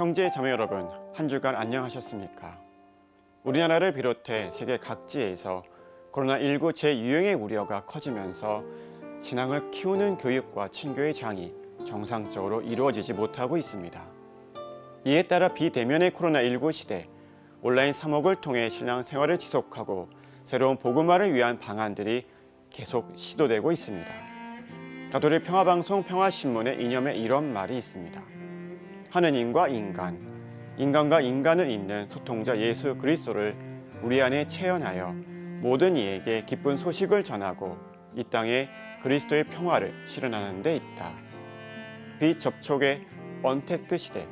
형제 자매 여러분, 한 주간 안녕하셨습니까? 우리나라를 비롯해 세계 각지에서 코로나19 재유행의 우려가 커지면서 신앙을 키우는 교육과 친교의 장이 정상적으로 이루어지지 못하고 있습니다. 이에 따라 비대면의 코로나19 시대, 온라인 사목을 통해 신앙 생활을 지속하고 새로운 복음화를 위한 방안들이 계속 시도되고 있습니다. 가톨릭 평화방송 평화신문의 이념에 이런 말이 있습니다. 하느님과 인간, 인간과 인간을 잇는 소통자 예수 그리스도를 우리 안에 체현하여 모든 이에게 기쁜 소식을 전하고 이 땅에 그리스도의 평화를 실현하는 데 있다. 비접촉의 언택트 시대,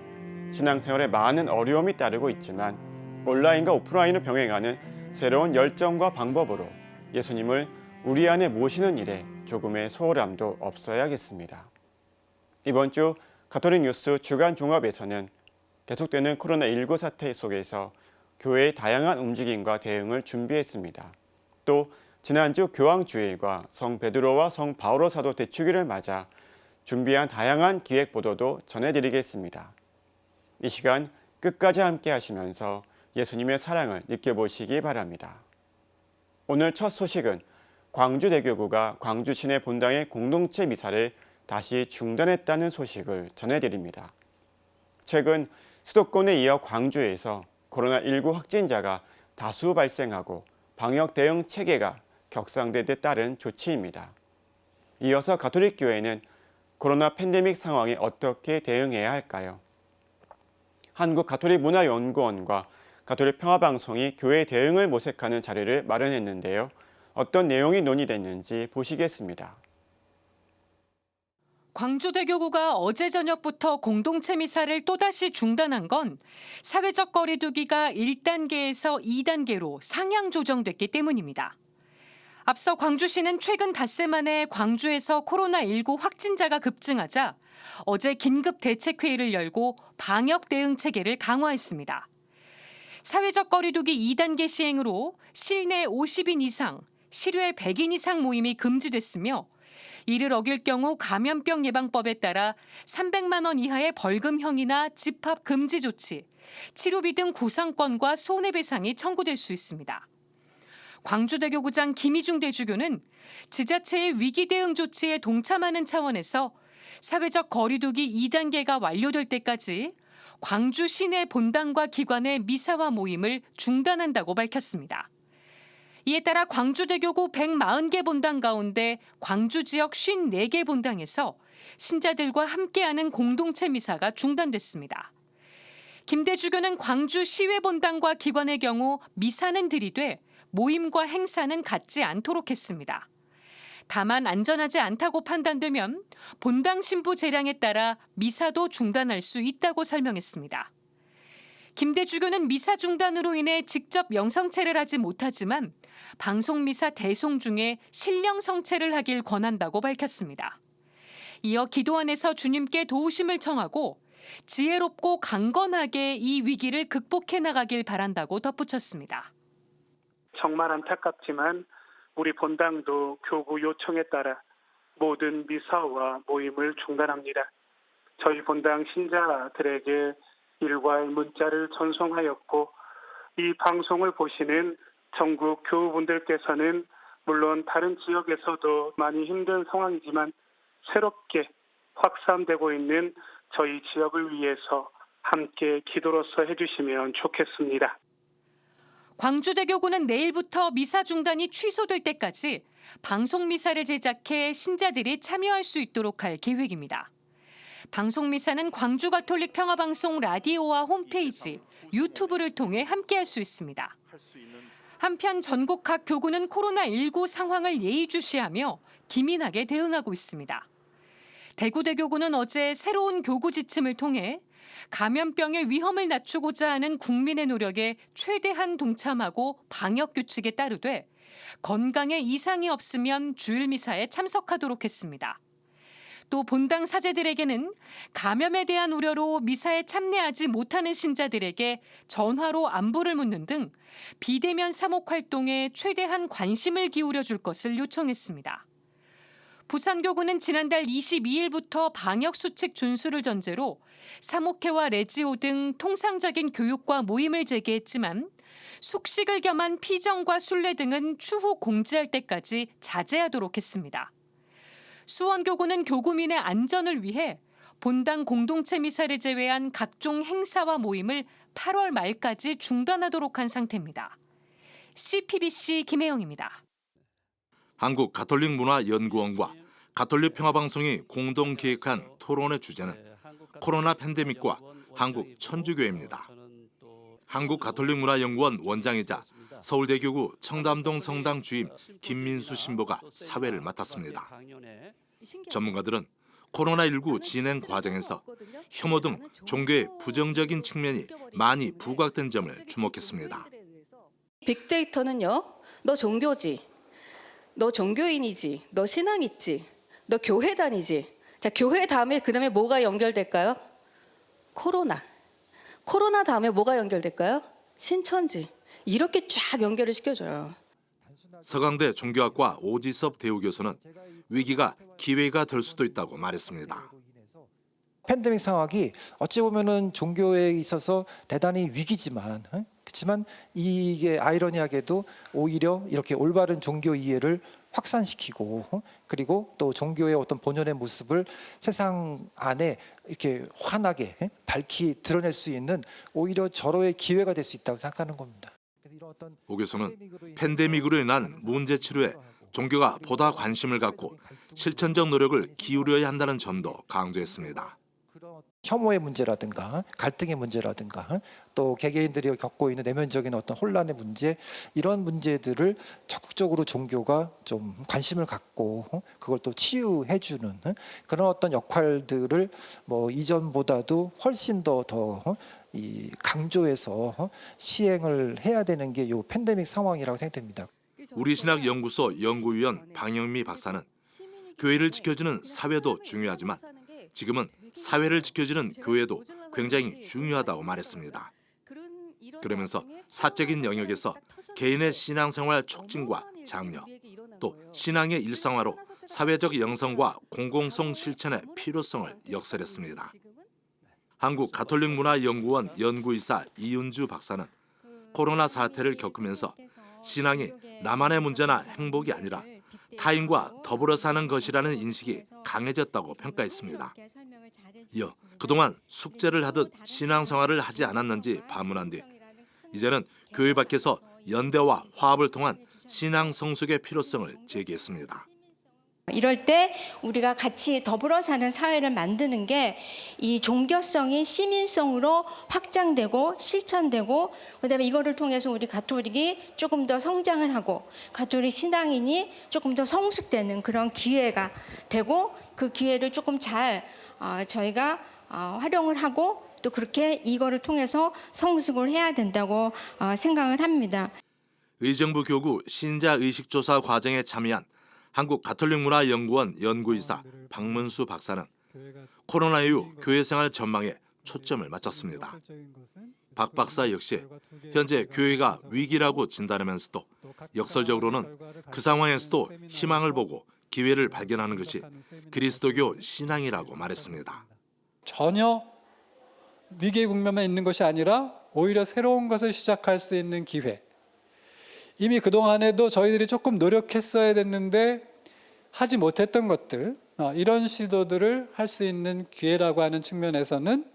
신앙생활에 많은 어려움이 따르고 있지만 온라인과 오프라인을 병행하는 새로운 열정과 방법으로 예수님을 우리 안에 모시는 일에 조금의 소홀함도 없어야겠습니다. 이번 주 가톨릭 뉴스 주간 종합에서는 계속되는 코로나19 사태 속에서 교회의 다양한 움직임과 대응을 준비했습니다. 또 지난주 교황주일과 성 베드로와 성 바오로 사도 대축일을 맞아 준비한 다양한 기획 보도도 전해드리겠습니다. 이 시간 끝까지 함께 하시면서 예수님의 사랑을 느껴보시기 바랍니다. 오늘 첫 소식은 광주대교구가 광주 시내 본당의 공동체 미사를 다시 중단했다는 소식을 전해드립니다. 최근 수도권에 이어 광주에서 코로나19 확진자가 다수 발생하고 방역 대응 체계가 격상된 데 따른 조치입니다. 이어서 가톨릭 교회는 코로나 팬데믹 상황에 어떻게 대응해야 할까요? 한국가톨릭문화연구원과 가톨릭 평화방송이 교회 대응을 모색하는 자료를 마련했는데요. 어떤 내용이 논의됐는지 보시겠습니다. 광주대교구가 어제 저녁부터 공동체 미사를 또다시 중단한 건 사회적 거리 두기가 1단계에서 2단계로 상향 조정됐기 때문입니다. 앞서 광주시는 최근 닷새 만에 광주에서 코로나19 확진자가 급증하자 어제 긴급 대책회의를 열고 방역 대응 체계를 강화했습니다. 사회적 거리 두기 2단계 시행으로 실내 50인 이상, 실외 100인 이상 모임이 금지됐으며 이를 어길 경우 감염병 예방법에 따라 300만 원 이하의 벌금형이나 집합 금지 조치, 치료비 등 구상권과 손해배상이 청구될 수 있습니다. 광주대교구장 김희중 대주교는 지자체의 위기 대응 조치에 동참하는 차원에서 사회적 거리두기 2단계가 완료될 때까지 광주 시내 본당과 기관의 미사와 모임을 중단한다고 밝혔습니다. 이에 따라 광주대교구 140개 본당 가운데 광주 지역 54개 본당에서 신자들과 함께하는 공동체 미사가 중단됐습니다. 김 대주교는 광주 시외 본당과 기관의 경우 미사는 들이되 모임과 행사는 갖지 않도록 했습니다. 다만 안전하지 않다고 판단되면 본당 신부 재량에 따라 미사도 중단할 수 있다고 설명했습니다. 김 대주교는 미사 중단으로 인해 직접 영성체를 하지 못하지만 방송 미사 대송 중에 신령 성체를 하길 권한다고 밝혔습니다. 이어 기도원에서 주님께 도우심을 청하고 지혜롭고 강건하게 이 위기를 극복해 나가길 바란다고 덧붙였습니다. 정말 안타깝지만 우리 본당도 교구 요청에 따라 모든 미사와 모임을 중단합니다. 저희 본당 신자들에게 일괄 문자를 전송하였고 이 방송을 보시는 전국 교우분들께서는 물론 다른 지역에서도 많이 힘든 상황이지만 새롭게 확산되고 있는 저희 지역을 위해서 함께 기도로서 해주시면 좋겠습니다. 광주대교구는 내일부터 미사 중단이 취소될 때까지 방송 미사를 제작해 신자들이 참여할 수 있도록 할 계획입니다. 방송 미사는 광주 가톨릭 평화방송 라디오와 홈페이지, 유튜브를 통해 함께할 수 있습니다. 한편 전국 각 교구는 코로나19 상황을 예의주시하며 기민하게 대응하고 있습니다. 대구대교구는 어제 새로운 교구 지침을 통해 감염병의 위험을 낮추고자 하는 국민의 노력에 최대한 동참하고 방역 규칙에 따르되 건강에 이상이 없으면 주일 미사에 참석하도록 했습니다. 또 본당 사제들에게는 감염에 대한 우려로 미사에 참여하지 못하는 신자들에게 전화로 안부를 묻는 등 비대면 사목 활동에 최대한 관심을 기울여 줄 것을 요청했습니다. 부산교구는 지난달 22일부터 방역수칙 준수를 전제로 사목회와 레지오 등 통상적인 교육과 모임을 재개했지만 숙식을 겸한 피정과 순례 등은 추후 공지할 때까지 자제하도록 했습니다. 수원교구는 교구민의 안전을 위해 본당 공동체 미사를 제외한 각종 행사와 모임을 8월 말까지 중단하도록 한 상태입니다. CPBC 김혜영입니다. 한국가톨릭문화연구원과 가톨릭평화방송이 공동 기획한 토론의 주제는 코로나 팬데믹과 한국 천주교입니다. 한국가톨릭문화연구원 원장이자 서울대교구 청담동 성당 주임 김민수 신보가 사회를 맡았습니다. 전문가들은 코로나19 진행 과정에서 혐오 등 종교의 부정적인 측면이 많이 부각된 점을 주목했습니다. 빅데이터는요, 너 종교지, 너 종교인이지, 너 신앙 있지, 너 교회 다니지. 자, 교회 다음에 그다음에 뭐가 연결될까요? 코로나. 코로나 다음에 뭐가 연결될까요? 신천지. 이렇게 쫙 연결을 시켜줘요. 서강대 종교학과 오지섭 대우교수는 위기가 기회가 될 수도 있다고 말했습니다. 팬데믹 상황이 어찌 보면은 종교에 있어서 대단히 위기지만, 그렇지만 이게 아이러니하게도 오히려 이렇게 올바른 종교 이해를 확산시키고, 그리고 또 종교의 어떤 본연의 모습을 세상 안에 이렇게 환하게 밝히 드러낼 수 있는 오히려 절호의 기회가 될 수 있다고 생각하는 겁니다. 오 교수는 팬데믹으로 인한 문제 치료에 종교가 보다 관심을 갖고 실천적 노력을 기울여야 한다는 점도 강조했습니다. 혐오의 문제라든가 갈등의 문제라든가 또 개개인들이 겪고 있는 내면적인 어떤 혼란의 문제, 이런 문제들을 적극적으로 종교가 좀 관심을 갖고 그걸 또 치유해주는 그런 어떤 역할들을 뭐 이전보다도 훨씬 더 이 강조해서 시행을 해야 되는 게 이 팬데믹 상황이라고 생각됩니다. 우리신학연구소 연구위원 방영미 박사는 교회를 지켜주는 사회도 중요하지만 지금은 사회를 지켜주는 교회도 굉장히 중요하다고 말했습니다. 그러면서 사적인 영역에서 개인의 신앙생활 촉진과 장려, 또 신앙의 일상화로 사회적 영성과 공공성 실천의 필요성을 역설했습니다. 한국가톨릭문화연구원 연구이사 이윤주 박사는 코로나 사태를 겪으면서 신앙이 나만의 문제나 행복이 아니라 타인과 더불어 사는 것이라는 인식이 강해졌다고 평가했습니다. 이어 그동안 숙제를 하듯 신앙생활을 하지 않았는지 반문한 뒤 이제는 교회 밖에서 연대와 화합을 통한 신앙 성숙의 필요성을 제기했습니다. 이럴 때 우리가 같이 더불어 사는 사회를 만드는 게 이 종교성이 시민성으로 확장되고 실천되고, 그다음에 이거를 통해서 우리 가톨릭이 조금 더 성장을 하고 가톨릭 신앙인이 조금 더 성숙되는 그런 기회가 되고, 그 기회를 조금 잘 저희가 활용을 하고 또 그렇게 이거를 통해서 성숙을 해야 된다고 생각을 합니다. 의정부 교구 신자 의식 조사 과정에 참여한 한국가톨릭문화연구원 연구이사 박문수 박사는 코로나 이후 교회 생활 전망에 초점을 맞췄습니다. 박 박사 역시 현재 교회가 위기라고 진단하면서도 역설적으로는 그 상황에서도 희망을 보고 기회를 발견하는 것이 그리스도교 신앙이라고 말했습니다. 전혀 위기의 국면만 있는 것이 아니라 오히려 새로운 것을 시작할 수 있는 기회. 이미 그동안에도 저희들이 조금 노력했어야 됐는데 하지 못했던 것들, 이런 시도들을 할 수 있는 기회라고 하는 측면에서는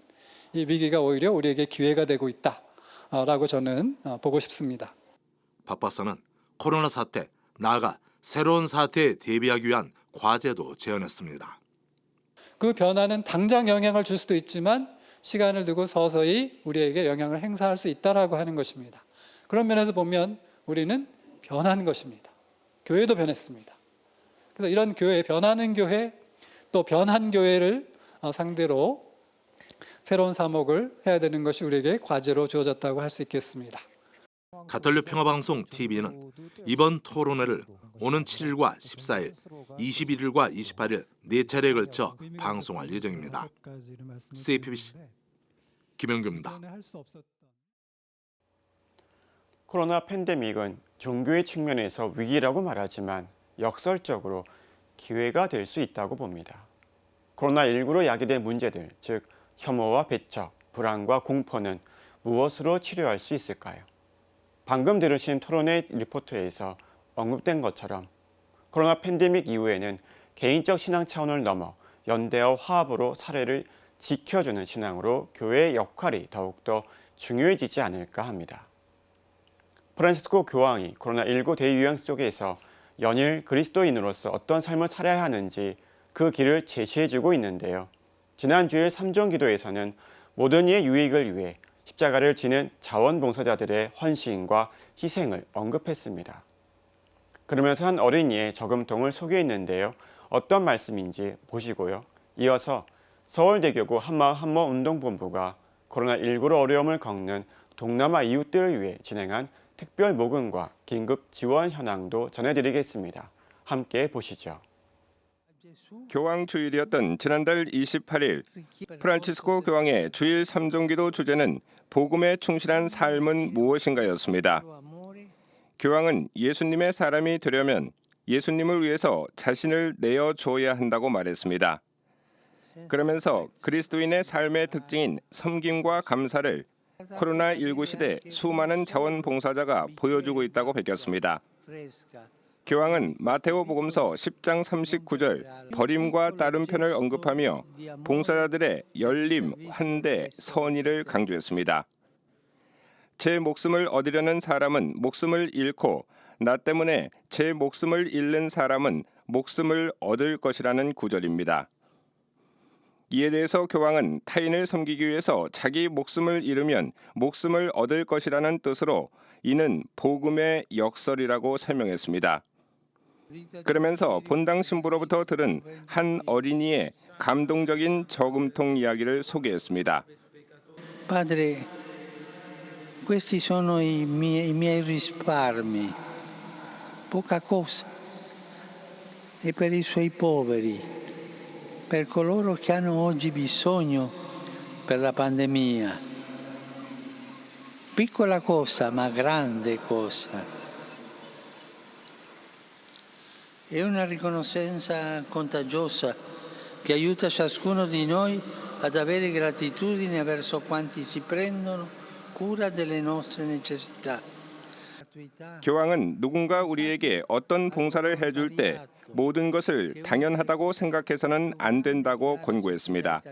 이 위기가 오히려 우리에게 기회가 되고 있다라고 저는 보고 싶습니다. 박 박사는 코로나 사태, 나아가 새로운 사태에 대비하기 위한 과제도 제안했습니다. 그 변화는 당장 영향을 줄 수도 있지만 시간을 두고 서서히 우리에게 영향을 행사할 수 있다라고 하는 것입니다. 그런 면에서 보면 우리는 변한 것입니다. 교회도 변했습니다. 그래서 이런 교회, 변하는 교회, 또 변한 교회를 상대로 새로운 사목을 해야 되는 것이 우리에게 과제로 주어졌다고 할 수 있겠습니다. 가톨릭 평화방송 TV는 이번 토론회를 오는 7일과 14일, 21일과 28일 4차례에 걸쳐 방송할 예정입니다. CPBC 김영규입니다. 코로나 팬데믹은 종교의 측면에서 위기라고 말하지만 역설적으로 기회가 될 수 있다고 봅니다. 코로나19로 야기된 문제들, 즉 혐오와 배척, 불안과 공포는 무엇으로 치료할 수 있을까요? 방금 들으신 토론회 리포트에서 언급된 것처럼 코로나 팬데믹 이후에는 개인적 신앙 차원을 넘어 연대와 화합으로 사회를 지켜주는 신앙으로 교회의 역할이 더욱더 중요해지지 않을까 합니다. 프란시스코 교황이 코로나19 대유행 속에서 연일 그리스도인으로서 어떤 삶을 살아야 하는지 그 길을 제시해주고 있는데요. 지난 주일 3종 기도에서는 모든 이의 유익을 위해 십자가를 지는 자원봉사자들의 헌신과 희생을 언급했습니다. 그러면서 한 어린이의 저금통을 소개했는데요. 어떤 말씀인지 보시고요. 이어서 서울대교구 한마음 한몸 운동본부가 코로나19로 어려움을 겪는 동남아 이웃들을 위해 진행한 특별 모금과 긴급 지원 현황도 전해드리겠습니다. 함께 보시죠. 교황 주일이었던 지난달 28일 프란치스코 교황의 주일 3종기도 주제는 복음에 충실한 삶은 무엇인가였습니다. 교황은 예수님의 사람이 되려면 예수님을 위해서 자신을 내어줘야 한다고 말했습니다. 그러면서 그리스도인의 삶의 특징인 섬김과 감사를 코로나19 시대 수많은 자원봉사자가 보여주고 있다고 밝혔습니다. 교황은 마테오 복음서 10장 39절 버림과 따름 편을 언급하며 봉사자들의 열림, 환대, 선의를 강조했습니다. 제 목숨을 얻으려는 사람은 목숨을 잃고 나 때문에 제 목숨을 잃는 사람은 목숨을 얻을 것이라는 구절입니다. 이에 대해서 교황은 타인을 섬기기 위해서 자기 목숨을 잃으면 목숨을 얻을 것이라는 뜻으로 이는 복음의 역설이라고 설명했습니다. 그러면서 본당 신부로부터 들은 한 어린이의 감동적인 저금통 이야기를 소개했습니다. Padre, questi sono i miei risparmi, poca cosa, e per i suoi poveri, per coloro che hanno oggi bisogno per la pandemia. Piccola cosa, ma grande cosa. È una riconoscenza contagiosa che aiuta ciascuno di noi ad avere gratitudine verso quanti si prendono cura delle nostre necessità. 교황은 누군가 우리에게 어떤 봉사를 해줄 때 모든 것을 당연하다고 생각해서는 안 된다고 권고했습니다.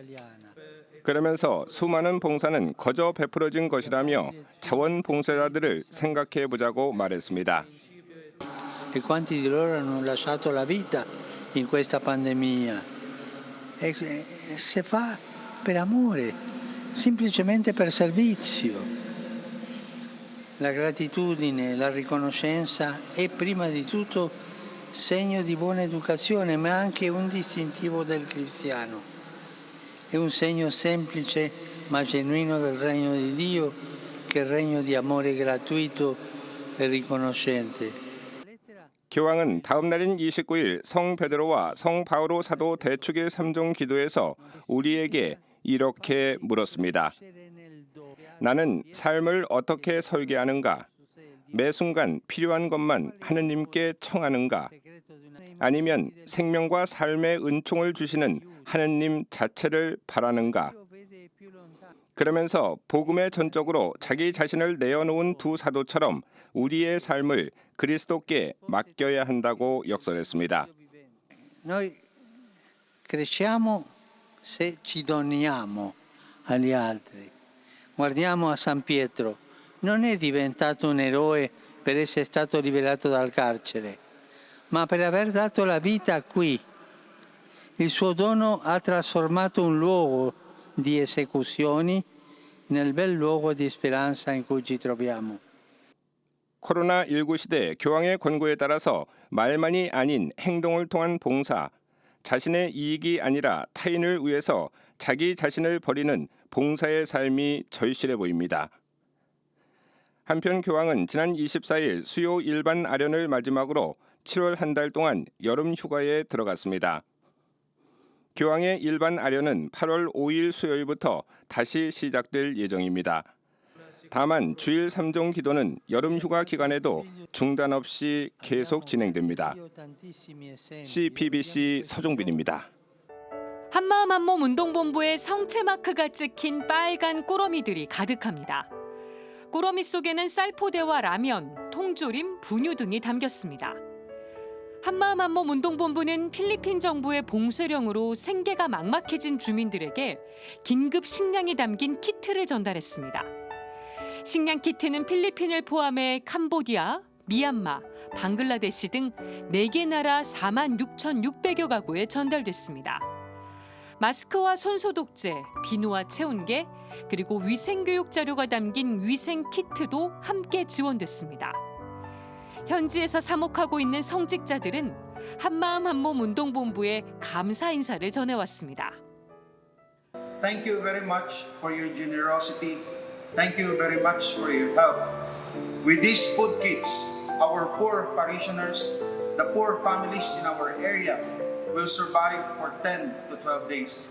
그러면서 수많은 봉사는 거저 베풀어진 것이라며 자원봉사자들을 생각해 보자고 말했습니다. E quanti di loro hanno lasciato la vita in questa pandemia. E si fa per amore, semplicemente per servizio. La gratitudine, la riconoscenza è prima di tutto segno di buona educazione, ma anche un distintivo del cristiano. È un segno semplice ma genuino del regno di Dio, che è il regno di amore gratuito e riconoscente. 교황은 다음 날인 29일 성 베드로와 성 바오로 사도 대축일 3종 기도에서 우리에게 이렇게 물었습니다. 나는 삶을 어떻게 설계하는가? 매 순간 필요한 것만 하느님께 청하는가? 아니면 생명과 삶의 은총을 주시는 하느님 자체를 바라는가? 그러면서 복음의 전적으로 자기 자신을 내어놓은 두 사도처럼 우리의 삶을 그리스도께 맡겨야 한다고 역설했습니다. Noi cresciamo se ci doniamo agli altri. Guardiamo a San Pietro, non è diventato un eroe per essere stato liberato dal carcere, ma per aver dato la vita qui. Il suo dono ha trasformato un luogo di esecuzioni nel bel luogo di speranza in cui ci troviamo. 코로나19 시대 교황의 권고에 따라서 말만이 아닌 행동을 통한 봉사, 자신의 이익이 아니라 타인을 위해서 자기 자신을 버리는 봉사의 삶이 절실해 보입니다. 한편 교황은 지난 24일 수요 일반 아련을 마지막으로 7월 한 달 동안 여름 휴가에 들어갔습니다. 교황의 일반 아련은 8월 5일 수요일부터 다시 시작될 예정입니다. 다만 주일 3종 기도는 여름 휴가 기간에도 중단 없이 계속 진행됩니다. CPBC 서종빈입니다. 한마음 한몸 운동본부의 성체 마크가 찍힌 빨간 꾸러미들이 가득합니다. 꾸러미 속에는 쌀포대와 라면, 통조림, 분유 등이 담겼습니다. 한마음 한몸 운동본부는 필리핀 정부의 봉쇄령으로 생계가 막막해진 주민들에게 긴급 식량이 담긴 키트를 전달했습니다. 식량 키트는 필리핀을 포함해 캄보디아, 미얀마, 방글라데시 등 4개 나라 46,600여 가구에 전달됐습니다. 마스크와 손소독제, 비누와 체온계, 그리고 위생교육 자료가 담긴 위생 키트도 함께 지원됐습니다. 현지에서 사목하고 있는 성직자들은 한마음 한몸 운동본부에 감사 인사를 전해왔습니다. Thank you very much for your generosity. Thank you very much for your help. With these food kits, our poor parishioners, the poor families in our area will survive for 10 to 12 days.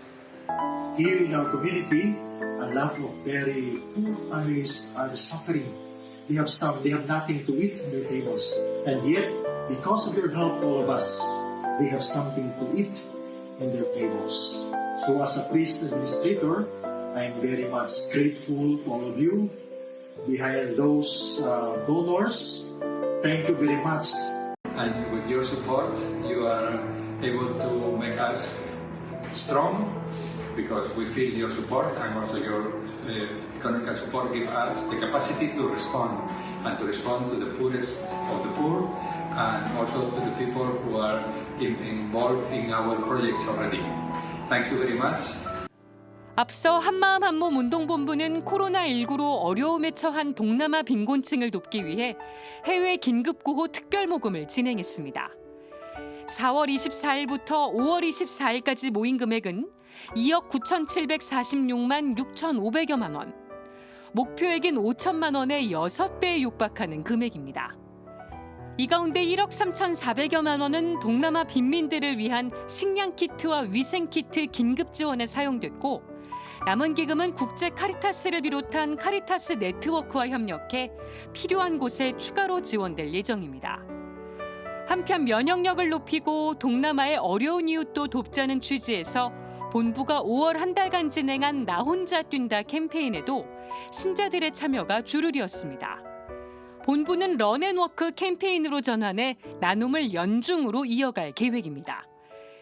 Here in our community, a lot of very poor families are suffering. They have nothing to eat on their tables. And yet, because of your help, all of us, they have something to eat in their tables. So as a priest administrator, I am very much grateful to all of you. Behind those donors, thank you very much. And with your support, you are able to make us strong because we feel your support and also your economic support give us the capacity to respond and to respond to the poorest of the poor and also to the people who are involved in our projects already. Thank you very much. 앞서 한마음 한몸 운동본부는 코로나19로 어려움에 처한 동남아 빈곤층을 돕기 위해 해외 긴급구호 특별모금을 진행했습니다. 4월 24일부터 5월 24일까지 모인 금액은 2억 9,746만 6,500여만 원. 목표액인 5천만 원의 6배에 육박하는 금액입니다. 이 가운데 1억 3,400여만 원은 동남아 빈민들을 위한 식량 키트와 위생 키트 긴급 지원에 사용됐고 남은 기금은 국제 카리타스를 비롯한 카리타스 네트워크와 협력해 필요한 곳에 추가로 지원될 예정입니다. 한편 면역력을 높이고 동남아의 어려운 이웃도 돕자는 취지에서 본부가 5월 한 달간 진행한 나 혼자 뛴다 캠페인에도 신자들의 참여가 주르리었습니다. 본부는 런앤워크 캠페인으로 전환해 나눔을 연중으로 이어갈 계획입니다.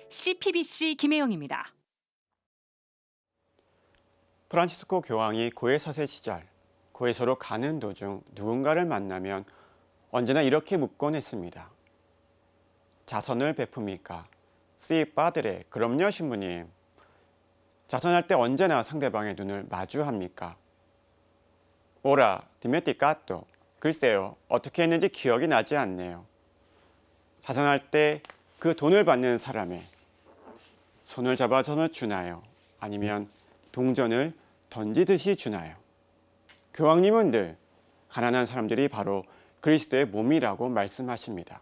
CPBC 김혜영입니다. 프란치스코 교황이 고해 사세 시절 고해소로 가는 도중 누군가를 만나면 언제나 이렇게 묻곤 했습니다. 자선을 베풉니까? 씨 빠드레, 그럼요 신부님. 자선할 때 언제나 상대방의 눈을 마주합니까? 오라, 디메티까또. 글쎄요, 어떻게 했는지 기억이 나지 않네요. 자선할 때 그 돈을 받는 사람의 손을 잡아 전을 주나요? 아니면 동전을 던지듯이 주나요? 교황님은 늘 가난한 사람들이 바로 그리스도의 몸이라고 말씀하십니다.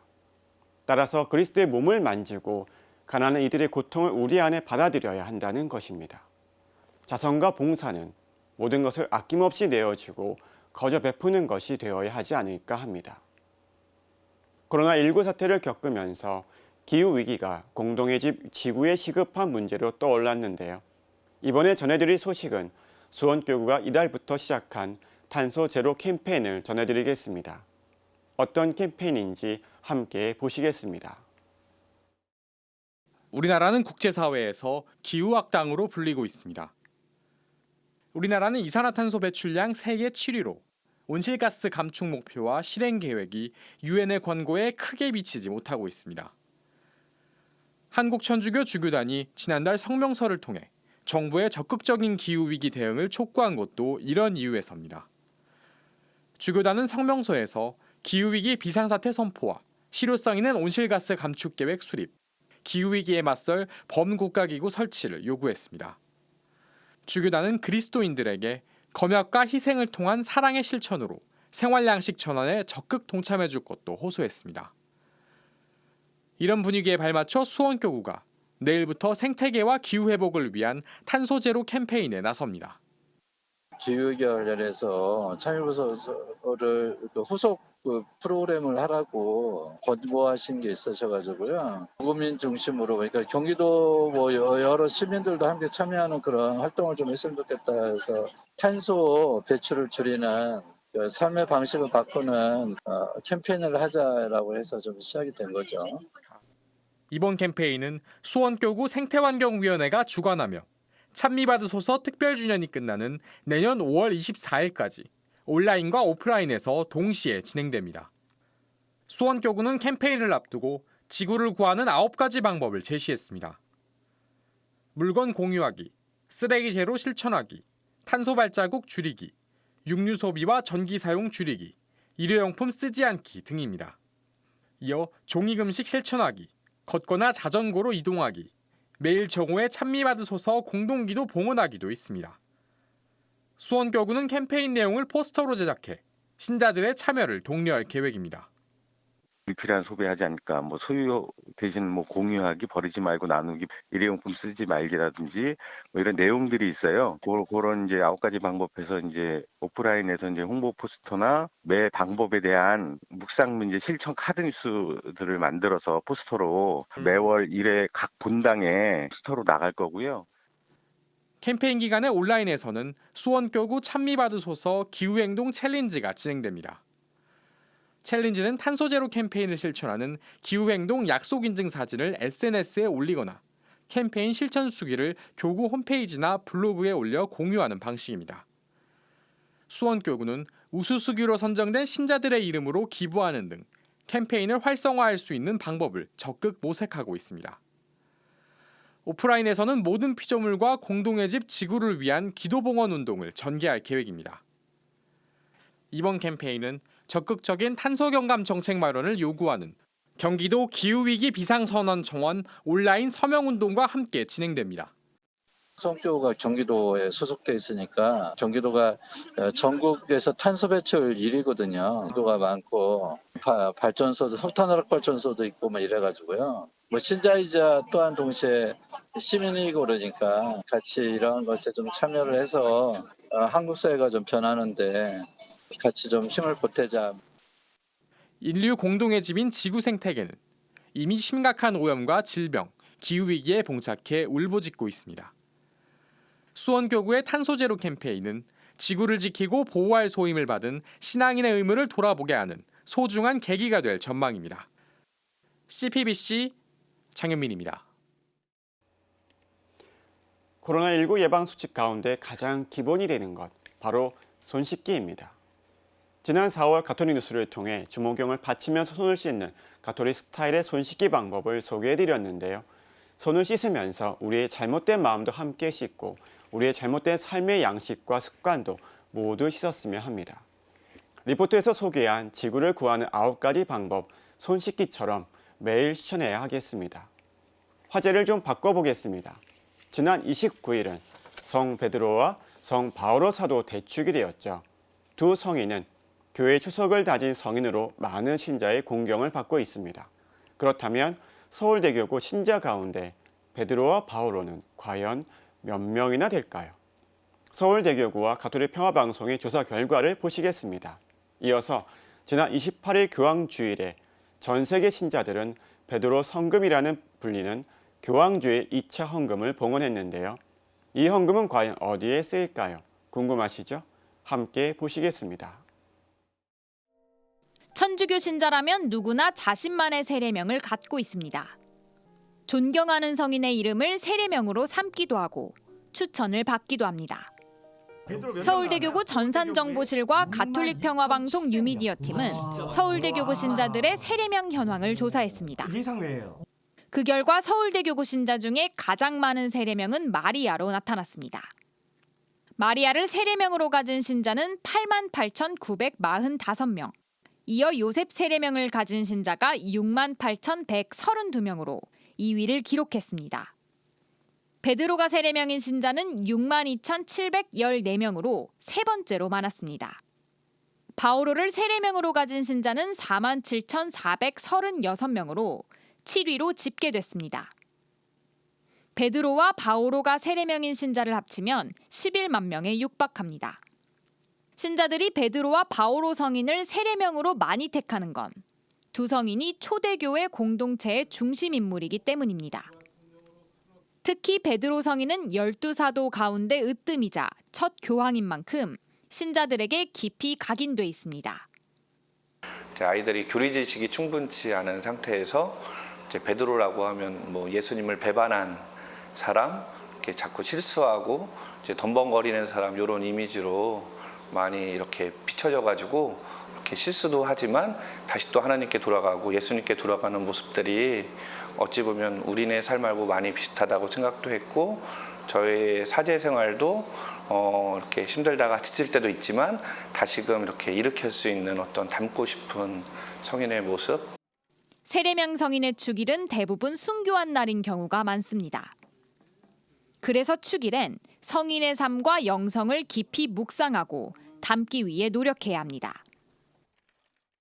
따라서 그리스도의 몸을 만지고 가난한 이들의 고통을 우리 안에 받아들여야 한다는 것입니다. 자선과 봉사는 모든 것을 아낌없이 내어주고 거저 베푸는 것이 되어야 하지 않을까 합니다. 코로나19 사태를 겪으면서 기후위기가 공동의 집 지구의 시급한 문제로 떠올랐는데요. 이번에 전해드릴 소식은 수원교구가 이달부터 시작한 탄소 제로 캠페인을 전해드리겠습니다. 어떤 캠페인인지 함께 보시겠습니다. 우리나라는 국제사회에서 기후악당으로 불리고 있습니다. 우리나라는 이산화탄소 배출량 세계 7위로 온실가스 감축 목표와 실행 계획이 유엔의 권고에 크게 미치지 못하고 있습니다. 한국천주교 주교단이 지난달 성명서를 통해 정부의 적극적인 기후위기 대응을 촉구한 것도 이런 이유에서입니다. 주교단은 성명서에서 기후위기 비상사태 선포와 실효성 있는 온실가스 감축 계획 수립, 기후위기에 맞설 범국가기구 설치를 요구했습니다. 주교단은 그리스도인들에게 검역과 희생을 통한 사랑의 실천으로 생활양식 전환에 적극 동참해줄 것도 호소했습니다. 이런 분위기에 발맞춰 수원교구가 내일부터 생태계와 기후회복을 위한 탄소제로 캠페인에 나섭니다. 기후위기 관련해서 참여부서를 후속 프로그램을 하라고 권고하신 게 있으셔가지고요. 국민 중심으로 그러니까 경기도 뭐 여러 시민들도 함께 참여하는 그런 활동을 좀 했으면 좋겠다 해서 탄소 배출을 줄이는 삶의 방식을 바꾸는 캠페인을 하자라고 해서 좀 시작이 된 거죠. 이번 캠페인은 수원교구 생태환경위원회가 주관하며 찬미받으소서 특별주년이 끝나는 내년 5월 24일까지 온라인과 오프라인에서 동시에 진행됩니다. 수원교구는 캠페인을 앞두고 지구를 구하는 9가지 방법을 제시했습니다. 물건 공유하기, 쓰레기 제로 실천하기, 탄소 발자국 줄이기, 육류 소비와 전기 사용 줄이기, 일회용품 쓰지 않기 등입니다. 이어 종이 금식 실천하기, 걷거나 자전거로 이동하기, 매일 정오에 찬미받으소서 공동기도 봉헌하기도 있습니다. 수원교구는 캠페인 내용을 포스터로 제작해 신자들의 참여를 독려할 계획입니다. 불필요한 소비하지 않을까, 뭐 소유 대신 뭐 공유하기, 버리지 말고 나누기, 일회용품 쓰지 말기라든지 뭐 이런 내용들이 있어요. 그런 이제 9가지 방법에서 이제 오프라인에서 이제 홍보 포스터나 매 방법에 대한 묵상 문제 실천 카드 뉴스들을 만들어서 포스터로 매월 1회 각 본당에 포스터로 나갈 거고요. 캠페인 기간에 온라인에서는 수원교구 찬미받으소서 기후행동 챌린지가 진행됩니다. 챌린지는 탄소제로 캠페인을 실천하는 기후행동 약속인증 사진을 SNS에 올리거나 캠페인 실천 수기를 교구 홈페이지나 블로그에 올려 공유하는 방식입니다. 수원교구는 우수수기로 선정된 신자들의 이름으로 기부하는 등 캠페인을 활성화할 수 있는 방법을 적극 모색하고 있습니다. 오프라인에서는 모든 피조물과 공동의 집 지구를 위한 기도봉헌 운동을 전개할 계획입니다. 이번 캠페인은 적극적인 탄소경감 정책 마련을 요구하는 경기도 기후위기 비상선언 청원 온라인 서명운동과 함께 진행됩니다. 수원교구가 경기도에 소속돼 있으니까 경기도가 전국에서 탄소 배출 1위거든요. 인구가 많고 발전소도 석탄화력 발전소도 있고 막 이래가지고요. 뭐 신자이자 또한 동시에 시민이고 그러니까 같이 이런 것에 좀 참여를 해서 한국 사회가 좀 변하는데 같이 좀 힘을 보태자. 인류 공동의 집인 지구 생태계는 이미 심각한 오염과 질병, 기후위기에 봉착해 울부짖고 있습니다. 수원교구의 탄소제로 캠페인은 지구를 지키고 보호할 소임을 받은 신앙인의 의무를 돌아보게 하는 소중한 계기가 될 전망입니다. CPBC 장현민입니다. 코로나19 예방 수칙 가운데 가장 기본이 되는 것, 바로 손 씻기입니다. 지난 4월 가톨릭 뉴스를 통해 주모경을 바치면서 손을 씻는 가톨릭 스타일의 손 씻기 방법을 소개해드렸는데요. 손을 씻으면서 우리의 잘못된 마음도 함께 씻고 우리의 잘못된 삶의 양식과 습관도 모두 씻었으면 합니다. 리포트에서 소개한 지구를 구하는 9가지 방법, 손 씻기처럼 매일 실천해야 하겠습니다. 화제를 좀 바꿔보겠습니다. 지난 29일은 성 베드로와 성 바오로 사도 대축일이었죠. 두 성인은 교회 추석을 다진 성인으로 많은 신자의 공경을 받고 있습니다. 그렇다면 서울대교구 신자 가운데 베드로와 바오로는 과연 몇 명이나 될까요? 서울대교구와 가톨릭 평화방송의 조사 결과를 보시겠습니다. 이어서 지난 28일 교황주일에 전 세계 신자들은 베드로 성금이라는 불리는 교황주일 2차 헌금을 봉헌했는데요. 이 헌금은 과연 어디에 쓰일까요? 궁금하시죠? 함께 보시겠습니다. 천주교 신자라면 누구나 자신만의 세례명을 갖고 있습니다. 존경하는 성인의 이름을 세례명으로 삼기도 하고 추천을 받기도 합니다. 서울대교구 전산정보실과 가톨릭 평화방송 뉴미디어 팀은 서울대교구 신자들의 세례명 현황을 조사했습니다. 그 결과 서울대교구 신자 중에 가장 많은 세례명은 마리아로 나타났습니다. 마리아를 세례명으로 가진 신자는 88,945명. 이어 요셉 세례명을 가진 신자가 68,132명으로 2위를 기록했습니다. 베드로가 세례명인 신자는 62,714명으로 세 번째로 많았습니다. 바오로를 세례명으로 가진 신자는 47,436명으로 7위로 집계됐습니다. 베드로와 바오로가 세례명인 신자를 합치면 11만 명에 육박합니다. 신자들이 베드로와 바오로 성인을 세례명으로 많이 택하는 건 두 성인이 초대교회 공동체의 중심 인물이기 때문입니다. 특히 베드로 성인은 12사도 가운데 으뜸이자 첫 교황인 만큼 신자들에게 깊이 각인돼 있습니다. 아이들이 교리 지식이 충분치 않은 상태에서 이제 베드로라고 하면 뭐 예수님을 배반한 사람, 이렇게 자꾸 실수하고 이제 덤벙거리는 사람 이런 이미지로 많이 이렇게 비춰져 가지고 이렇게 실수도 하지만 다시 또 하나님께 돌아가고 예수님께 돌아가는 모습들이 어찌 보면 우리네 삶하고 많이 비슷하다고 생각도 했고 저의 사제 생활도 이렇게 힘들다가 지칠 때도 있지만 다시금 이렇게 일으킬 수 있는 어떤 닮고 싶은 성인의 모습. 세례명 성인의 축일은 대부분 순교한 날인 경우가 많습니다. 그래서 축일엔 성인의 삶과 영성을 깊이 묵상하고 담기 위해 노력해야 합니다.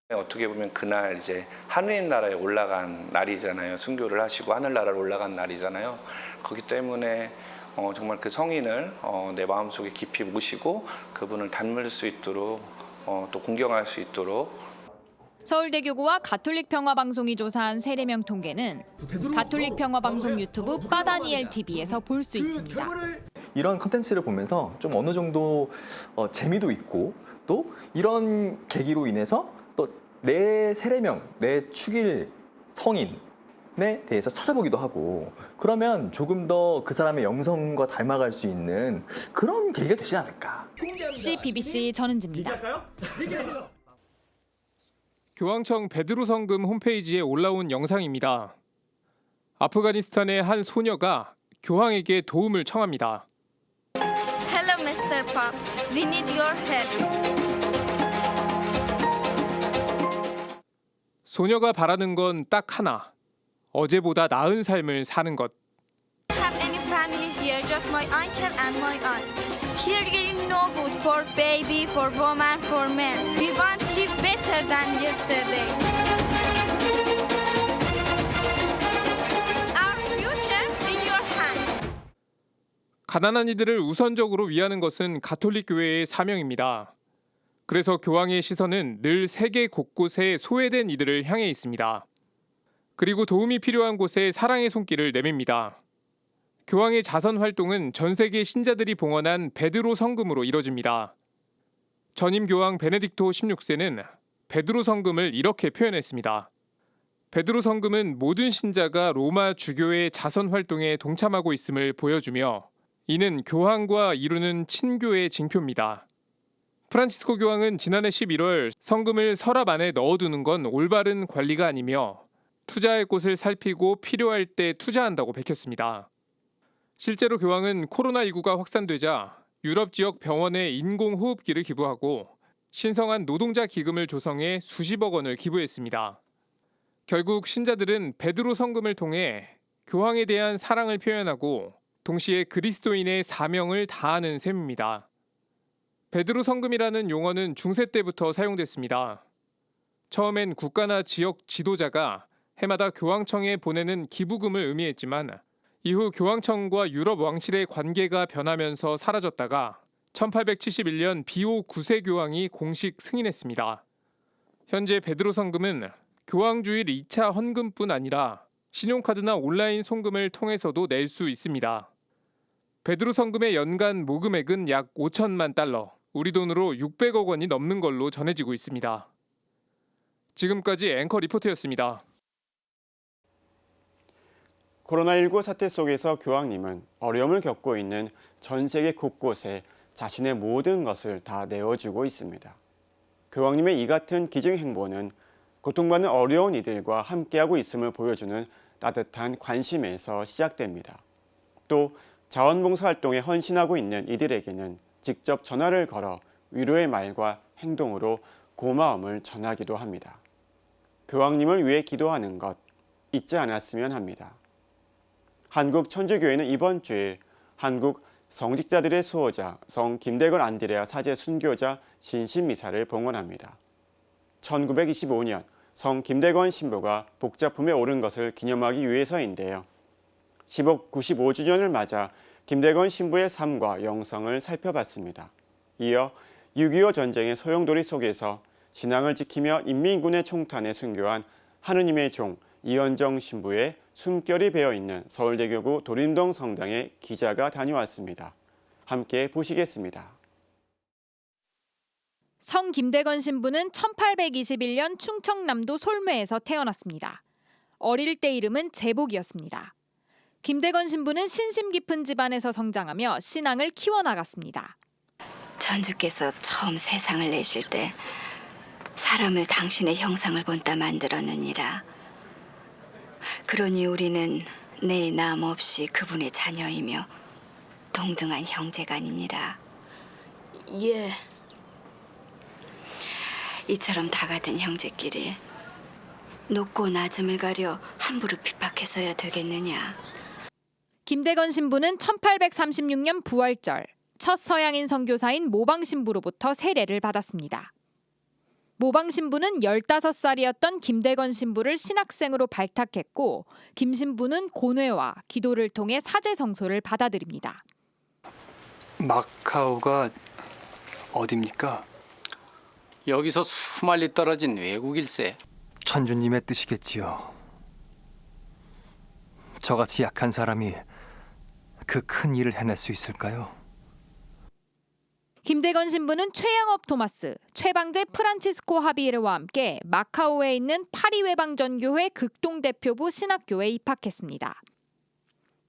어떻게 보면 그날 이제 하느님 나라에 올라간 날이잖아요. 순교를 하시고 하늘나라로 올라간 날이잖아요. 그렇기 때문에 정말 그 성인을 내 마음속에 깊이 모시고 그분을 닮을 수 있도록 또 공경할 수 있도록. 서울대교구와 가톨릭평화방송이 조사한 세례명 통계는 가톨릭평화방송 유튜브 빠다니엘 TV에서 볼 수 있습니다. 이런 컨텐츠를 보면서 좀 어느 정도 재미도 있고 또 이런 계기로 인해서 또 내 세례명, 내 축일 성인에 대해서 찾아보기도 하고 그러면 조금 더 그 사람의 영성과 닮아갈 수 있는 그런 계기가 되지 않을까. BBC 전은지입니다. 교황청 베드로 성금 홈페이지에 올라온 영상입니다. 아프가니스탄의 한 소녀가 교황에게 도움을 청합니다. Hello, Mr. Pop. We need your help. 소녀가 바라는 건 딱 하나. 어제보다 나은 삶을 사는 것. Have any family here? Just my uncle and my aunt. Here getting no good for baby, for woman, for man. We want to live better than yesterday. Our future in your hand. 가난한 이들을 우선적으로 위하는 것은 가톨릭 교회의 사명입니다. 그래서 교황의 시선은 늘 세계 곳곳에 소외된 이들을 향해 있습니다. 그리고 도움이 필요한 곳에 사랑의 손길을 내밉니다. 교황의 자선 활동은 전 세계 신자들이 봉헌한 베드로 성금으로 이뤄집니다. 전임 교황 베네딕토 16세는 베드로 성금을 이렇게 표현했습니다. 베드로 성금은 모든 신자가 로마 주교의 자선 활동에 동참하고 있음을 보여주며 이는 교황과 이루는 친교의 징표입니다. 프란치스코 교황은 지난해 11월 성금을 서랍 안에 넣어두는 건 올바른 관리가 아니며 투자할 곳을 살피고 필요할 때 투자한다고 밝혔습니다. 실제로 교황은 코로나19가 확산되자 유럽 지역 병원에 인공호흡기를 기부하고 신성한 노동자 기금을 조성해 수십억 원을 기부했습니다. 결국 신자들은 베드로 성금을 통해 교황에 대한 사랑을 표현하고 동시에 그리스도인의 사명을 다하는 셈입니다. 베드로 성금이라는 용어는 중세 때부터 사용됐습니다. 처음엔 국가나 지역 지도자가 해마다 교황청에 보내는 기부금을 의미했지만 이후 교황청과 유럽 왕실의 관계가 변하면서 사라졌다가 1871년 비오 9세 교황이 공식 승인했습니다. 현재 베드로 성금은 교황주일 2차 헌금뿐 아니라 신용카드나 온라인 송금을 통해서도 낼 수 있습니다. 베드로 성금의 연간 모금액은 약 5천만 달러, 우리 돈으로 600억 원이 넘는 걸로 전해지고 있습니다. 지금까지 앵커 리포트였습니다. 코로나19 사태 속에서 교황님은 어려움을 겪고 있는 전 세계 곳곳에 자신의 모든 것을 다 내어주고 있습니다. 교황님의 이 같은 기증 행보는 고통받는 어려운 이들과 함께하고 있음을 보여주는 따뜻한 관심에서 시작됩니다. 또 자원봉사 활동에 헌신하고 있는 이들에게는 직접 전화를 걸어 위로의 말과 행동으로 고마움을 전하기도 합니다. 교황님을 위해 기도하는 것 잊지 않았으면 합니다. 한국 천주교회는 이번 주일 한국 성직자들의 수호자 성 김대건 안드레아 사제 순교자 신신미사를 봉헌합니다. 1925년 성 김대건 신부가 복자품에 오른 것을 기념하기 위해서인데요. 10억 95주년을 맞아 김대건 신부의 삶과 영성을 살펴봤습니다. 이어 6.25 전쟁의 소용돌이 속에서 신앙을 지키며 인민군의 총탄에 순교한 하느님의 종 이현정 신부의 숨결이 배어있는 서울대교구 도림동 성당에 기자가 다녀왔습니다. 함께 보시겠습니다. 성 김대건 신부는 1821년 충청남도 솔매에서 태어났습니다. 어릴 때 이름은 제복이었습니다. 김대건 신부는 신심 깊은 집안에서 성장하며 신앙을 키워나갔습니다. 천주께서 처음 세상을 내실 때 사람을 당신의 형상을 본따 만들었느니라. 그러니 우리는 내 남 없이 그분의 자녀이며 동등한 형제간이니라. 예. 이처럼 다 같은 형제끼리 높고 낮음을 가려 함부로 핍박해서야 되겠느냐. 김대건 신부는 1836년 부활절 첫 서양인 선교사인 모방 신부로부터 세례를 받았습니다. 모방 신부는 15살이었던 김대건 신부를 신학생으로 발탁했고 김 신부는 고뇌와 기도를 통해 사제 성소를 받아들입니다. 마카오가 어딥니까? 여기서 수만리 떨어진 외국일세. 천주님의 뜻이겠지요. 저같이 약한 사람이 그 큰 일을 해낼 수 있을까요? 김대건 신부는 최양업 토마스, 최방제 프란치스코 하비에르와 함께 마카오에 있는 파리외방전교회 극동대표부 신학교에 입학했습니다.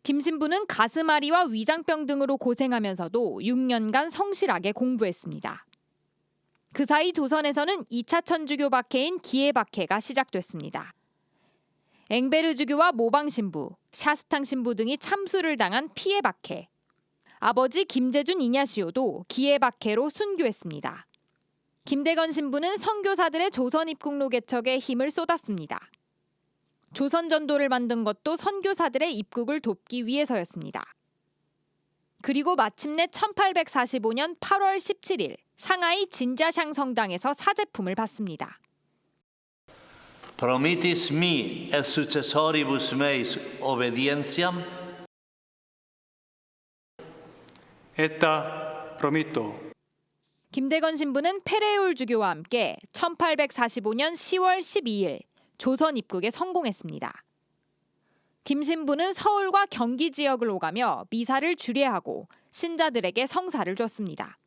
김 신부는 가슴앓이와 위장병 등으로 고생하면서도 6년간 성실하게 공부했습니다. 그 사이 조선에서는 2차 천주교 박해인 기해 박해가 시작됐습니다. 앵베르주교와 모방 신부, 샤스탕 신부 등이 참수를 당한 피해 박해. 아버지 김재준 이냐시오도 기해 박해로 순교했습니다. 김대건 신부는 선교사들의 조선 입국로 개척에 힘을 쏟았습니다. 조선 전도를 만든 것도 선교사들의 입국을 돕기 위해서였습니다. 그리고 마침내 1845년 8월 17일 상하이 진자샹 성당에서 사제품을 받습니다. Promittis mi et successoribus meis obedientiam. 에따 프로미토. 김대건 신부는 페레올 주교와 함께 1845년 10월 12일 조선 입국에 성공했습니다. 김 신부는 서울과 경기 지역을 오가며 미사를 주례하고 신자들에게 성사를 줬습니다.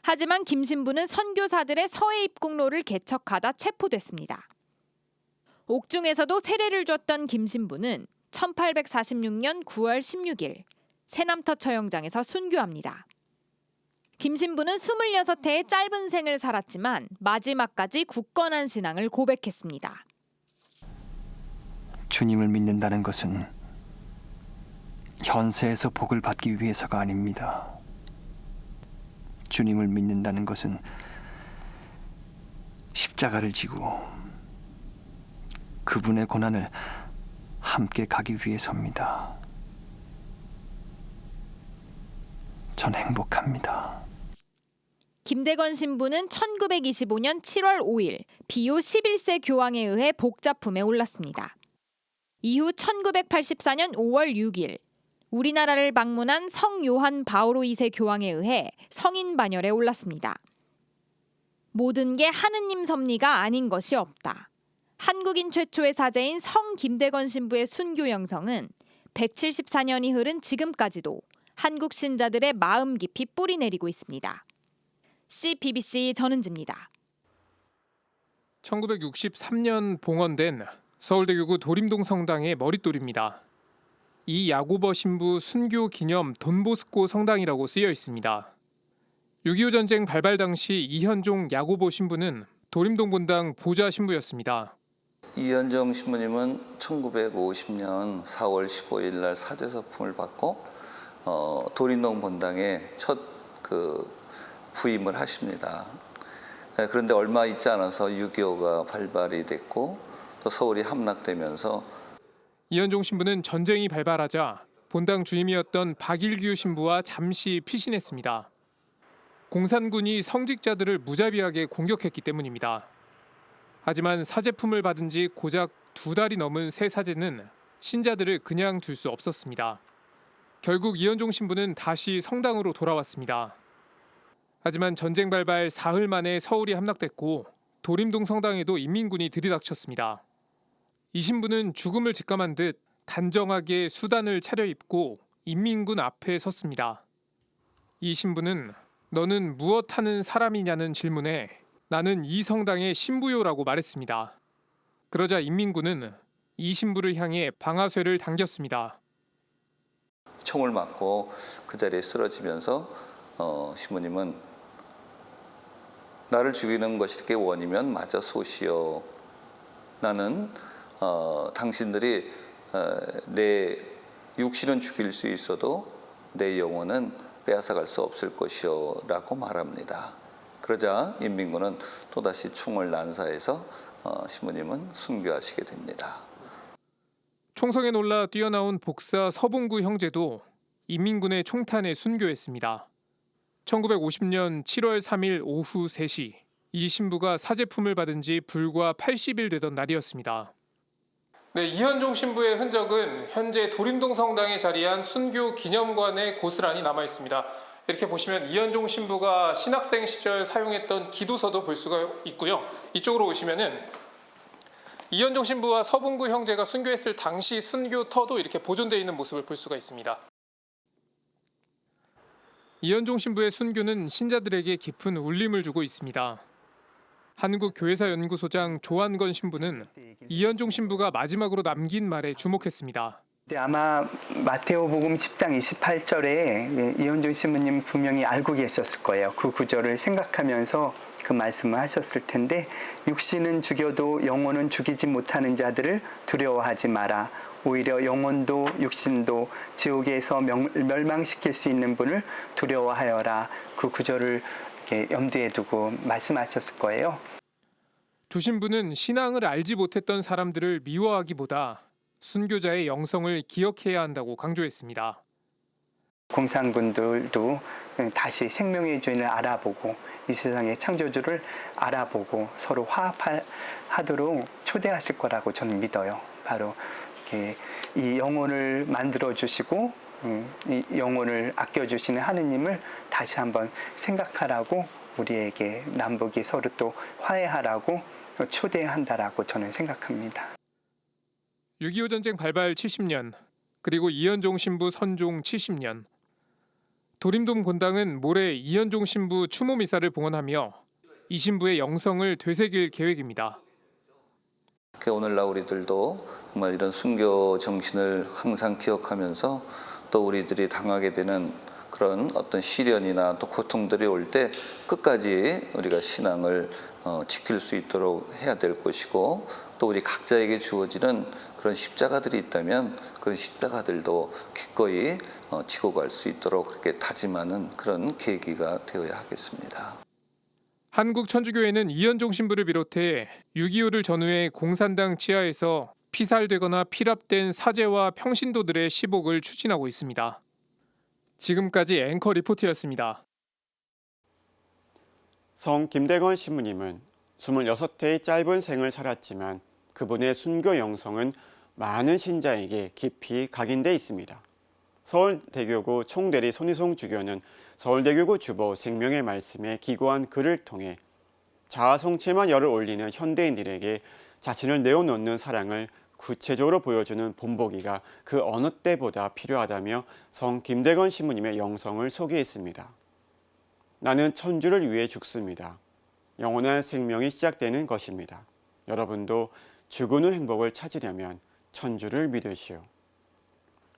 하지만 김 신부는 선교사들의 서해 입국로를 개척하다 체포됐습니다. 옥중에서도 세례를 줬던 김 신부는 1846년 9월 16일 새남터 처형장에서 순교합니다. 김 신부는 26해의 짧은 생을 살았지만 마지막까지 굳건한 신앙을 고백했습니다. 주님을 믿는다는 것은 현세에서 복을 받기 위해서가 아닙니다. 주님을 믿는다는 것은 십자가를 지고 그분의 고난을 함께 가기 위해서입니다. 전 행복합니다. 김대건 신부는 1925년 7월 5일 비오 11세 교황에 의해 복자품에 올랐습니다. 이후 1984년 5월 6일 우리나라를 방문한 성 요한 바오로 2세 교황에 의해 성인 반열에 올랐습니다. 모든 게 하느님 섭리가 아닌 것이 없다. 한국인 최초의 사제인 성 김대건 신부의 순교 영성은 174년이 흐른 지금까지도 한국 신자들의 마음 깊이 뿌리 내리고 있습니다. CBBC 전은지입니다. 1963년 봉헌된 서울대교구 도림동 성당의 머릿돌입니다. 이 야고보 신부 순교 기념 돈보스코 성당이라고 쓰여 있습니다. 6.25 전쟁 발발 당시 이현종 야고보 신부는 도림동 본당 보좌 신부였습니다. 이현정 신부님은 1950년 4월 15일 날 사제서품을 받고 도림동 본당에 첫 부임을 하십니다. 그런데 얼마 있지 않아서 6.25가 발발이 됐고 또 서울이 함락되면서 이현종 신부는 전쟁이 발발하자 본당 주임이었던 박일규 신부와 잠시 피신했습니다. 공산군이 성직자들을 무자비하게 공격했기 때문입니다. 하지만 사제품을 받은 지 고작 2달이 넘은 새 사제는 신자들을 그냥 둘 수 없었습니다. 결국 이현종 신부는 다시 성당으로 돌아왔습니다. 하지만 전쟁 발발 사흘 만에 서울이 함락됐고 도림동 성당에도 인민군이 들이닥쳤습니다. 이 신부는 죽음을 직감한 듯 단정하게 수단을 차려입고 인민군 앞에 섰습니다. 이 신부는 너는 무엇 하는 사람이냐는 질문에 나는 이 성당의 신부요라고 말했습니다. 그러자 인민군은 이 신부를 향해 방아쇠를 당겼습니다. 총을 맞고 그 자리에 쓰러지면서 신부님은 나를 죽이는 것이 게 원이면 맞아 쏘시오. 나는 당신들이 내 육신은 죽일 수 있어도 내 영혼은 빼앗아갈 수 없을 것이오 라고 말합니다. 그러자 인민군은 또다시 총을 난사해서 신부님은 순교하시게 됩니다. 총성에 놀라 뛰어나온 복사 서봉구 형제도 인민군의 총탄에 순교했습니다. 1950년 7월 3일 오후 3시 이 신부가 사제품을 받은 지 불과 80일 되던 날이었습니다. 네, 이현종 신부의 흔적은 현재 도림동 성당에 자리한 순교 기념관에 고스란히 남아 있습니다. 이렇게 보시면 이현종 신부가 신학생 시절 사용했던 기도서도 볼 수가 있고요. 이쪽으로 오시면은 이현종 신부와 서봉구 형제가 순교했을 당시 순교터도 이렇게 보존되어 있는 모습을 볼 수가 있습니다. 이현종 신부의 순교는 신자들에게 깊은 울림을 주고 있습니다. 한국교회사연구소장 조한건 신부는 이현종 신부가 마지막으로 남긴 말에 주목했습니다. 아마 마테오복음 10장 28절에 이현종 신부님 분명히 알고 계셨을 거예요. 그 구절을 생각하면서 그 말씀을 하셨을 텐데 육신은 죽여도 영혼은 죽이지 못하는 자들을 두려워하지 마라. 오히려 영혼도 육신도 지옥에서 멸망시킬 수 있는 분을 두려워하여라. 그 구절을 이렇게 염두에 두고 말씀하셨을 거예요. 두 신부는 신앙을 알지 못했던 사람들을 미워하기보다 순교자의 영성을 기억해야 한다고 강조했습니다. 공산군들도 다시 생명의 주인을 알아보고 이 세상의 창조주를 알아보고 서로 화합하도록 초대하실 거라고 저는 믿어요. 바로 이렇게 이 영혼을 만들어 주시고 이 영혼을 아껴주시는 하느님을 다시 한번 생각하라고 우리에게 남북이 서로 또 화해하라고 초대한다라고 저는 생각합니다. 6.25 전쟁 발발 70년 그리고 이현종 신부 선종 70년 도림동 본당은 모레 이현종 신부 추모 미사를 봉헌하며 이 신부의 영성을 되새길 계획입니다. 오늘날 우리들도 정말 이런 순교 정신을 항상 기억하면서 또 우리들이 당하게 되는 그런 어떤 시련이나 또 고통들이 올 때 끝까지 우리가 신앙을 지킬 수 있도록 해야 될 것이고 또 우리 각자에게 주어지는 그런 십자가들이 있다면 그런 십자가들도 기꺼이 지고 갈 수 있도록 그렇게 다짐하는 그런 계기가 되어야 하겠습니다. 한국천주교회는 이현종 신부를 비롯해 6.25를 전후해 공산당 치하에서 피살되거나 피랍된 사제와 평신도들의 시복을 추진하고 있습니다. 지금까지 앵커 리포트였습니다. 성 김대건 신부님은 26회의 짧은 생을 살았지만 그분의 순교 영성은 많은 신자에게 깊이 각인돼 있습니다. 서울대교구 총대리 손희송 주교는 서울대교구 주보 생명의 말씀에 기고한 글을 통해 자아 성취에만 열을 올리는 현대인들에게 자신을 내어놓는 사랑을 구체적으로 보여주는 본보기가 그 어느 때보다 필요하다며 성 김대건 신부님의 영성을 소개했습니다. 나는 천주를 위해 죽습니다. 영원한 생명이 시작되는 것입니다. 여러분도 죽은 후 행복을 찾으려면 천주를 믿으시오.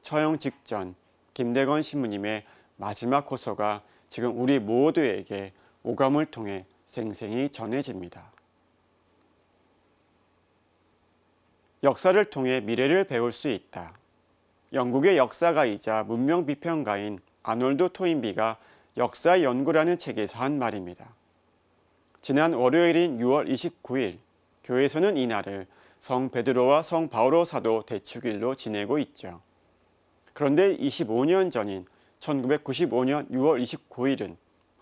처형 직전 김대건 신부님의 마지막 호소가 지금 우리 모두에게 오감을 통해 생생히 전해집니다. 역사를 통해 미래를 배울 수 있다. 영국의 역사가이자 문명 비평가인 아놀드 토인비가 역사 연구라는 책에서 한 말입니다. 지난 월요일인 6월 29일 교회에서는 이날을 성 베드로와 성 바오로 사도 대축일로 지내고 있죠. 그런데 25년 전인 1995년 6월 29일은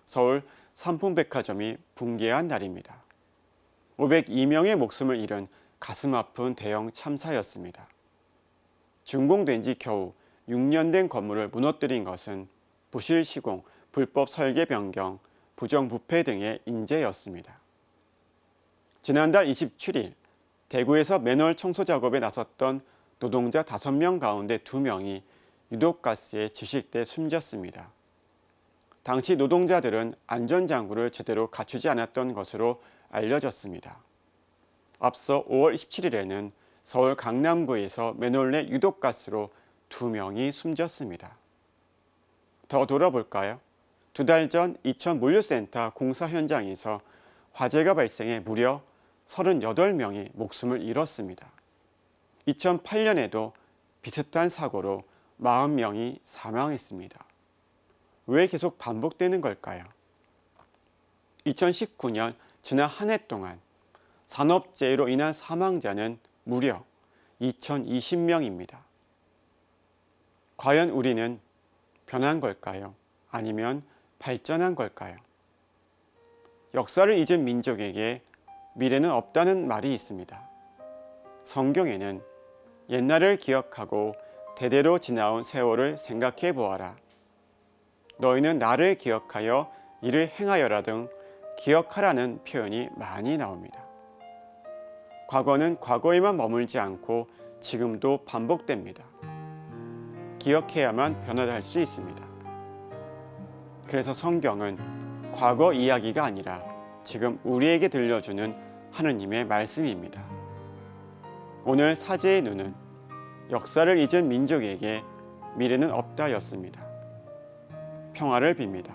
서울 삼풍백화점이 붕괴한 날입니다. 502명의 목숨을 잃은 가슴 아픈 대형 참사였습니다. 준공된 지 겨우 6년 된 건물을 무너뜨린 것은 부실 시공, 불법 설계 변경, 부정부패 등의 인재였습니다. 지난달 27일 대구에서 맨홀 청소 작업에 나섰던 노동자 5명 가운데 2명이 유독가스에 질식돼 숨졌습니다. 당시 노동자들은 안전장구를 제대로 갖추지 않았던 것으로 알려졌습니다. 앞서 5월 27일에는 서울 강남구에서 맨홀 내 유독가스로 2명이 숨졌습니다. 더 돌아볼까요? 2달 전 이천 물류센터 공사 현장에서 화재가 발생해 무려 38명이 목숨을 잃었습니다. 2008년에도 비슷한 사고로 40명이 사망했습니다. 왜 계속 반복되는 걸까요? 2019년 지난 한 해 동안 산업재해로 인한 사망자는 무려 2020명입니다. 과연 우리는 변한 걸까요? 아니면 발전한 걸까요? 역사를 잊은 민족에게 미래는 없다는 말이 있습니다. 성경에는 옛날을 기억하고 대대로 지나온 세월을 생각해 보아라. 너희는 나를 기억하여 이를 행하여라 등 기억하라는 표현이 많이 나옵니다. 과거는 과거에만 머물지 않고 지금도 반복됩니다. 기억해야만 변화할 수 있습니다. 그래서 성경은 과거 이야기가 아니라 지금 우리에게 들려주는 하느님의 말씀입니다. 오늘 사제의 눈은 역사를 잊은 민족에게 미래는 없다였습니다. 평화를 빕니다.